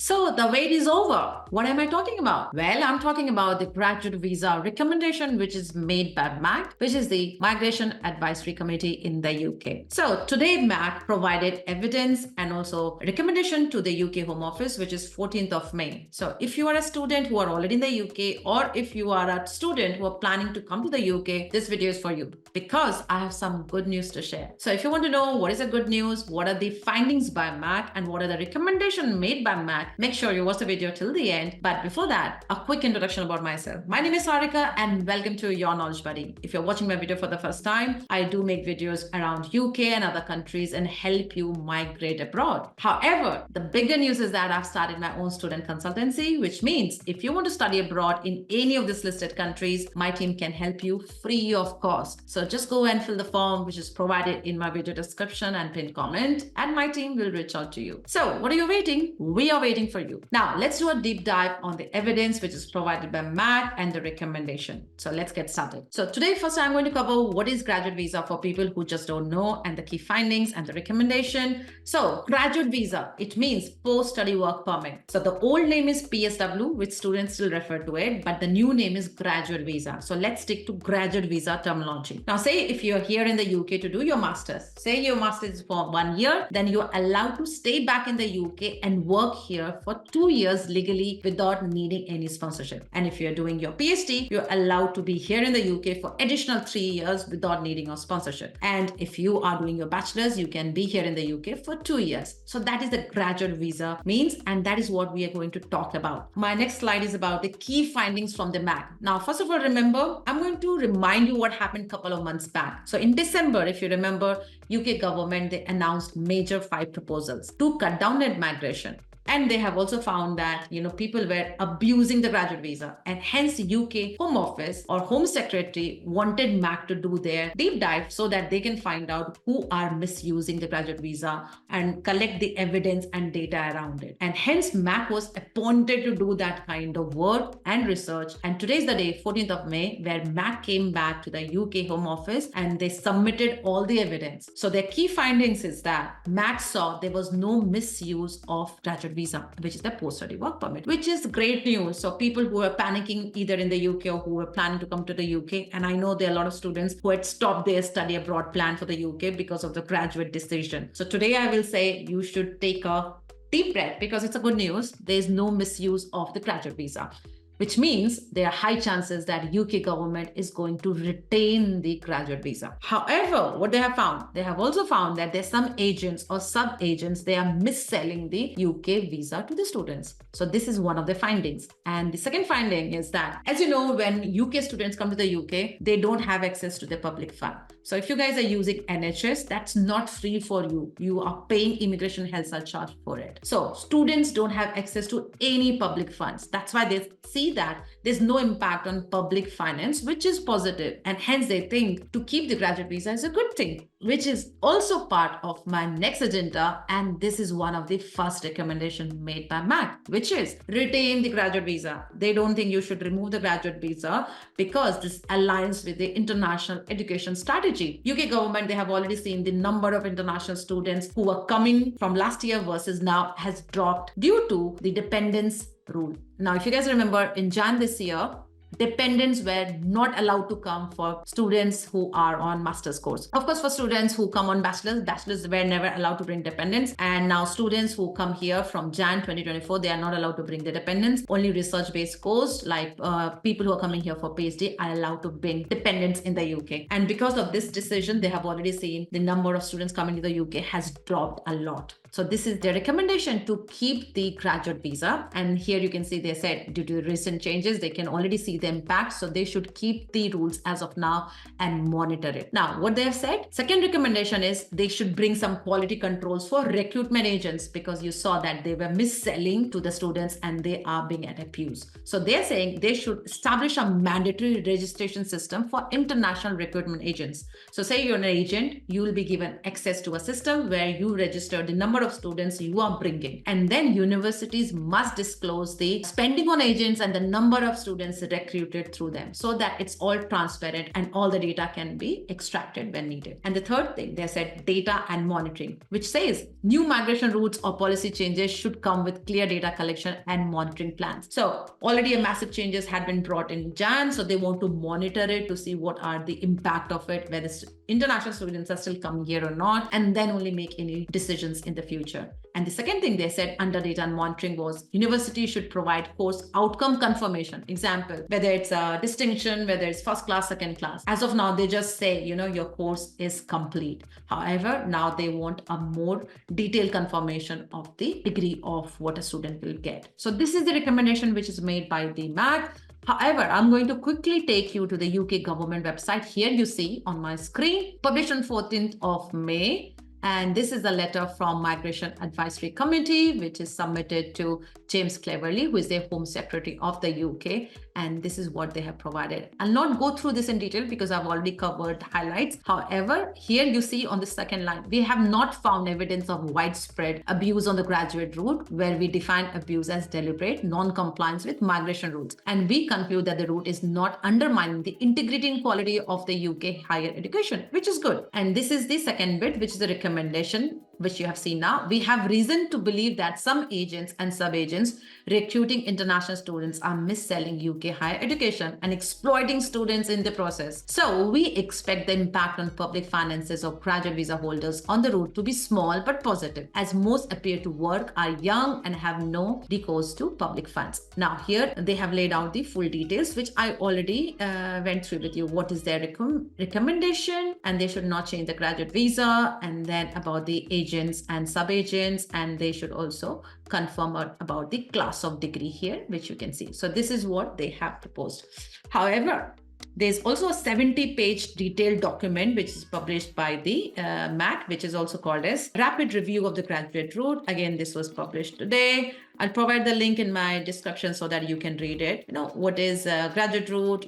So the wait is over. What am I talking about? Well, I'm talking about the graduate visa recommendation, which is made by MAC, which is the Migration Advisory Committee in the UK. So today, MAC provided evidence and also recommendation to the UK Home Office, which is 14th of May. So if you are a student who are already in the UK, or if you are a student who are planning to come to the UK, this video is for you because I have some good news to share. So if you want to know what is the good news, what are the findings by MAC, and what are the recommendations made by MAC, make sure you watch the video till the end. But before that, a quick introduction about myself. My name is Sarika and welcome to Your Knowledge Buddy. If you're watching my video for the first time, I do make videos around UK and other countries and help you migrate abroad. However, the bigger news is that I've started my own student consultancy, which means if you want to study abroad in any of these listed countries, my team can help you free of cost. So just go and fill the form, which is provided in my video description and pinned comment, and my team will reach out to you. So what are you waiting? We are waiting for you. Now let's do a deep dive on the evidence which is provided by MAC and the recommendation. So let's get started. So today, first I'm going to cover what is graduate visa for people who just don't know, and the key findings and the recommendation. So graduate visa, it means post-study work permit. So the old name is PSW, which students still refer to it, but the new name is graduate visa. So let's stick to graduate visa terminology. Now say if you're here in the UK to do your master's, say your master's is for 1 year, then you're allowed to stay back in the UK and work here for 2 years legally without needing any sponsorship. And if you're doing your PhD, you're allowed to be here in the UK for additional 3 years without needing a sponsorship. And if you are doing your bachelor's, you can be here in the UK for 2 years. So that is the graduate visa means, and that is what we are going to talk about. My next slide is about the key findings from the MAC. Now, first of all, remember, I'm going to remind you what happened a couple of months back. So in December, if you remember, UK government, they announced major 5 proposals to cut down net migration. And they have also found that, people were abusing the graduate visa, and hence the UK Home Office or Home Secretary wanted MAC to do their deep dive so that they can find out who are misusing the graduate visa and collect the evidence and data around it. And hence MAC was appointed to do that kind of work and research. And today's the day, 14th of May, where MAC came back to the UK Home Office and they submitted all the evidence. So their key findings is that MAC saw there was no misuse of graduate visa, which is the post-study work permit, which is great news. So people who are panicking either in the UK or who were planning to come to the UK, and I know there are a lot of students who had stopped their study abroad plan for the UK because of the graduate decision. So today I will say you should take a deep breath because it's a good news. There's no misuse of the graduate visa, which means there are high chances that UK government is going to retain the graduate visa. However, what they have also found that there's some agents or sub-agents, they are mis-selling the UK visa to the students. So this is one of the findings. And the second finding is that, as you know, when UK students come to the UK, they don't have access to the public fund. So if you guys are using NHS, that's not free for you. You are paying immigration health surcharge for it. So students don't have access to any public funds. That's why they see that there's no impact on public finance, which is positive. And hence they think to keep the graduate visa is a good thing, which is also part of my next agenda. And this is one of the first recommendations made by MAC, which is retain the graduate visa. They don't think you should remove the graduate visa because this aligns with the international education strategy. UK government, they have already seen the number of international students who are coming from last year versus now has dropped due to the dependence rule. Now, if you guys remember, in Jan this year, dependents were not allowed to come for students who are on master's course. Of course, for students who come on bachelors were never allowed to bring dependents. And now students who come here from Jan 2024, they are not allowed to bring the dependents. Only research-based course, like people who are coming here for PhD, are allowed to bring dependents in the UK. And because of this decision, they have already seen the number of students coming to the UK has dropped a lot. So this is their recommendation to keep the graduate visa. And here you can see they said due to the recent changes, they can already see the impact. So they should keep the rules as of now and monitor it. Now, what they have said, second recommendation is they should bring some quality controls for recruitment agents, because you saw that they were mis-selling to the students and they are being at abuse. So they're saying they should establish a mandatory registration system for international recruitment agents. So say you're an agent, you will be given access to a system where you register the number number of students you are bringing. And then universities must disclose the spending on agents and the number of students recruited through them so that it's all transparent and all the data can be extracted when needed. And the third thing, they said data and monitoring, which says new migration routes or policy changes should come with clear data collection and monitoring plans. So already a massive changes had been brought in Jan, so they want to monitor it to see what are the impact of it, whether international students are still coming here or not, and then only make any decisions in the future. And the second thing they said under data and monitoring was universities should provide course outcome confirmation. Example, whether it's a distinction, whether it's first class, second class. As of now, they just say, your course is complete. However, now they want a more detailed confirmation of the degree of what a student will get. So this is the recommendation which is made by the MAC. However, I'm going to quickly take you to the UK government website. Here you see on my screen, published on 14th of May. And this is a letter from Migration Advisory Committee, which is submitted to James Cleverly, who is the Home Secretary of the UK. And this is what they have provided. I'll not go through this in detail because I've already covered highlights. However, here you see on the second line, we have not found evidence of widespread abuse on the graduate route, where we define abuse as deliberate non-compliance with migration rules. And we conclude that the route is not undermining the integrity and quality of the UK higher education, which is good. And this is the second bit, which is the recommendation, which you have seen now. We have reason to believe that some agents and sub-agents recruiting international students are mis-selling UK higher education and exploiting students in the process. So we expect the impact on public finances of graduate visa holders on the route to be small but positive, as most appear to work, are young, and have no recourse to public funds. Now here they have laid out the full details, which I already went through with you. What is their recommendation? And they should not change the graduate visa, and then about the agents and sub-agents, and they should also confirm about the class of degree here, which you can see. So this is what they have proposed. However, there's also a 70-page detailed document which is published by the MAC, which is also called as Rapid Review of the Graduate Route. Again, this was published today. I'll provide the link in my description so that you can read it. What is graduate route,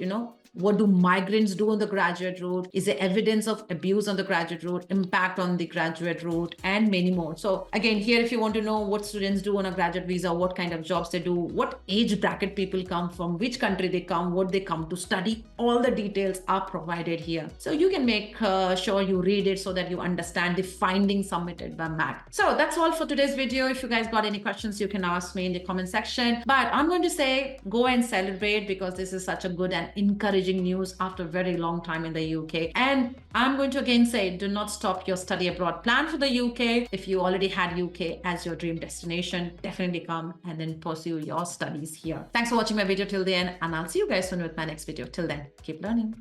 what do migrants do on the graduate route? Is there evidence of abuse on the graduate route, impact on the graduate route, and many more? So again, here, if you want to know what students do on a graduate visa, what kind of jobs they do, what age bracket people come from, which country they come, what they come to study, all the details are provided here. So you can make sure you read it so that you understand the findings submitted by MAC. So that's all for today's video. If you guys got any questions, you can ask me in the comment section. But I'm going to say go and celebrate, because this is such a good and encouraging news after a very long time in the UK. And I'm going to again say, do not stop your study abroad plan for the UK. If you already had UK as your dream destination, definitely come and then pursue your studies here. Thanks for watching my video till the end, and I'll see you guys soon with my next video. Till then, keep learning.